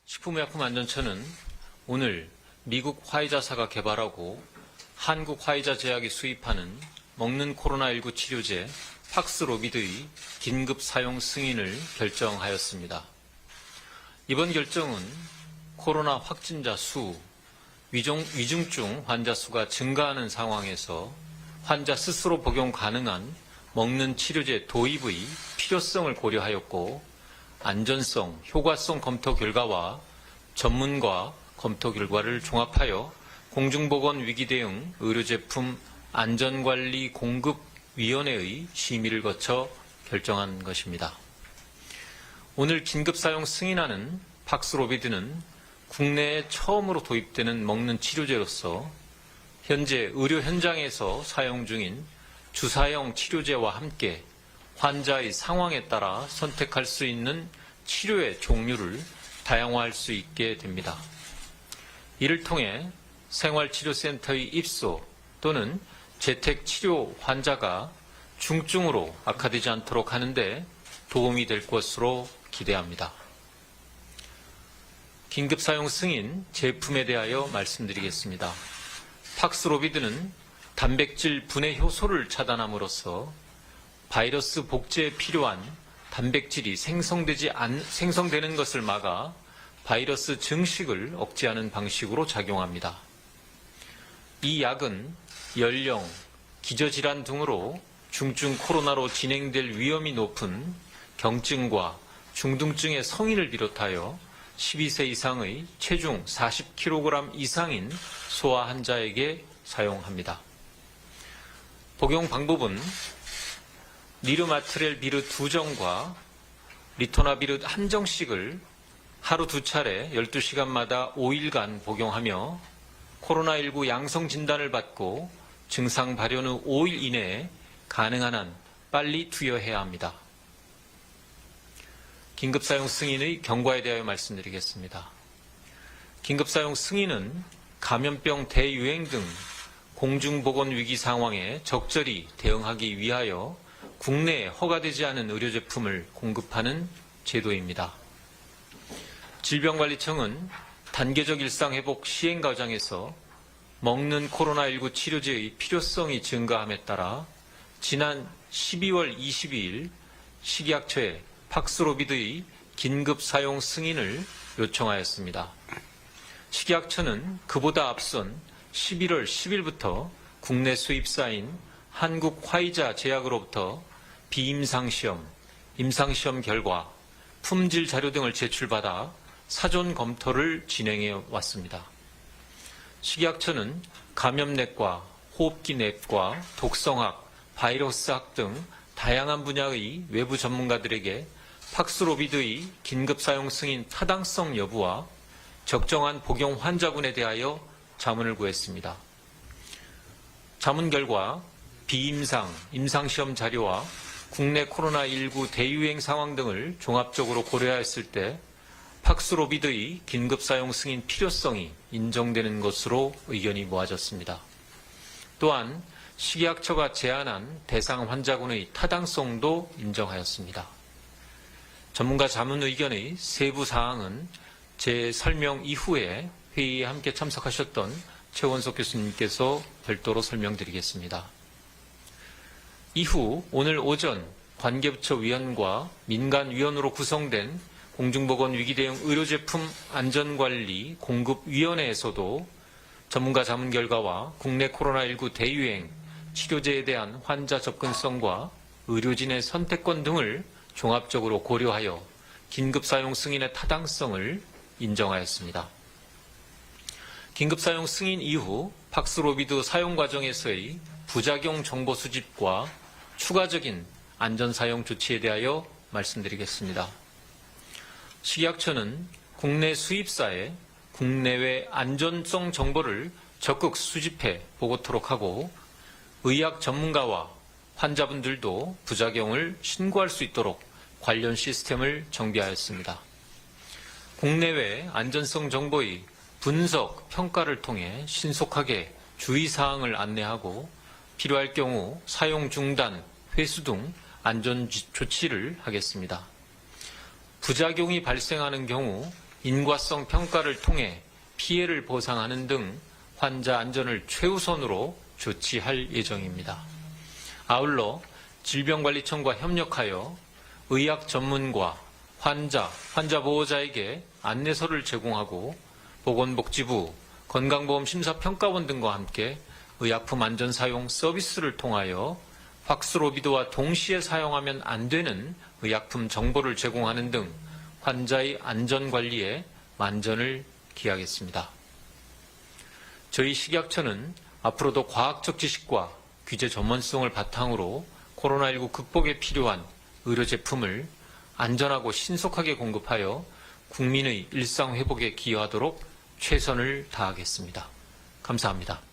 식품의약품안전처는 오늘 미국 화이자사가 개발하고 한국 화이자제약이 수입하는 먹는 코로나19 치료제 팍스로비드의 긴급 사용 승인을 결정하였습니다. 이번 결정은 코로나 확진자 수, 위중증 환자 수가 증가하는 상황에서 환자 스스로 복용 가능한 먹는 치료제 도입의 필요성을 고려하였고, 안전성, 효과성 검토 결과와 전문가 검토 결과를 종합하여 공중보건 위기대응 의료제품 안전관리 공급위원회의 심의를 거쳐 결정한 것입니다. 오늘 긴급사용 승인하는 팍스로비드는 국내에 처음으로 도입되는 먹는 치료제로서 현재 의료 현장에서 사용 중인 주사형 치료제와 함께 환자의 상황에 따라 선택할 수 있는 치료의 종류를 다양화할 수 있게 됩니다. 이를 통해 생활치료센터의 입소 또는 재택치료 환자가 중증으로 악화되지 않도록 하는데 도움이 될 것으로 기대합니다. 긴급사용 승인 제품에 대하여 말씀드리겠습니다. 팍스로비드는 단백질 분해 효소를 차단함으로써 바이러스 복제에 필요한 단백질이 생성되는 것을 막아 바이러스 증식을 억제하는 방식으로 작용합니다. 이 약은 연령, 기저질환 등으로 중증 코로나로 진행될 위험이 높은 경증과 중등증의 성인을 비롯하여 12세 이상의 체중 40kg 이상인 소아 환자에게 사용합니다. 복용 방법은 리르마트렐 비르 2정과 리토나비르 1정씩을 하루 2차례 12시간마다 5일간 복용하며 코로나19 양성 진단을 받고 증상 발현 후 5일 이내에 가능한 한 빨리 투여해야 합니다. 긴급사용 승인의 경과에 대하여 말씀드리겠습니다. 긴급사용 승인은 감염병 대유행 등 공중보건 위기 상황에 적절히 대응하기 위하여 국내에 허가되지 않은 의료제품을 공급하는 제도입니다. 질병관리청은 단계적 일상회복 시행 과정에서 먹는 코로나19 치료제의 필요성이 증가함에 따라 지난 12월 22일 식약처에 팍스로비드의 긴급사용 승인을 요청하였습니다. 식약처는 그보다 앞선 11월 10일부터 국내 수입사인 한국 화이자 제약으로부터 비임상시험, 임상시험 결과, 품질 자료 등을 제출받아 사전 검토를 진행해 왔습니다. 식약처는 감염내과, 호흡기내과, 독성학, 바이러스학 등 다양한 분야의 외부 전문가들에게 팍스로비드의 긴급사용 승인 타당성 여부와 적정한 복용 환자군에 대하여 자문을 구했습니다. 자문 결과 비임상, 임상시험 자료와 국내 코로나19 대유행 상황 등을 종합적으로 고려하였을 때 팍스로비드의 긴급사용 승인 필요성이 인정되는 것으로 의견이 모아졌습니다. 또한 식약처가 제안한 대상 환자군의 타당성도 인정하였습니다. 전문가 자문 의견의 세부 사항은 제 설명 이후에 회의에 함께 참석하셨던 최원석 교수님께서 별도로 설명드리겠습니다. 이후 오늘 오전 관계부처 위원과 민간위원으로 구성된 공중보건 위기대응 의료제품 안전관리 공급위원회에서도 전문가 자문 결과와 국내 코로나19 대유행 치료제에 대한 환자 접근성과 의료진의 선택권 등을 종합적으로 고려하여 긴급사용 승인의 타당성을 인정하였습니다. 긴급사용 승인 이후 팍스로비드 사용 과정에서의 부작용 정보 수집과 추가적인 안전사용 조치에 대하여 말씀드리겠습니다. 식약처는 국내 수입사에 국내외 안전성 정보를 적극 수집해 보고토록 하고 의학 전문가와 환자분들도 부작용을 신고할 수 있도록 관련 시스템을 정비하였습니다. 국내외 안전성 정보의 분석, 평가를 통해 신속하게 주의사항을 안내하고 필요할 경우 사용 중단, 회수 등 안전 조치를 하겠습니다. 부작용이 발생하는 경우 인과성 평가를 통해 피해를 보상하는 등 환자 안전을 최우선으로 조치할 예정입니다. 아울러 질병관리청과 협력하여 의학 전문가, 환자 보호자에게 안내서를 제공하고 보건복지부, 건강보험심사평가원 등과 함께 의약품 안전사용 서비스를 통하여 박스로비드와 동시에 사용하면 안 되는 의약품 정보를 제공하는 등 환자의 안전관리에 만전을 기하겠습니다. 저희 식약처는 앞으로도 과학적 지식과 규제 전문성을 바탕으로 코로나19 극복에 필요한 의료 제품을 안전하고 신속하게 공급하여 국민의 일상 회복에 기여하도록 최선을 다하겠습니다. 감사합니다.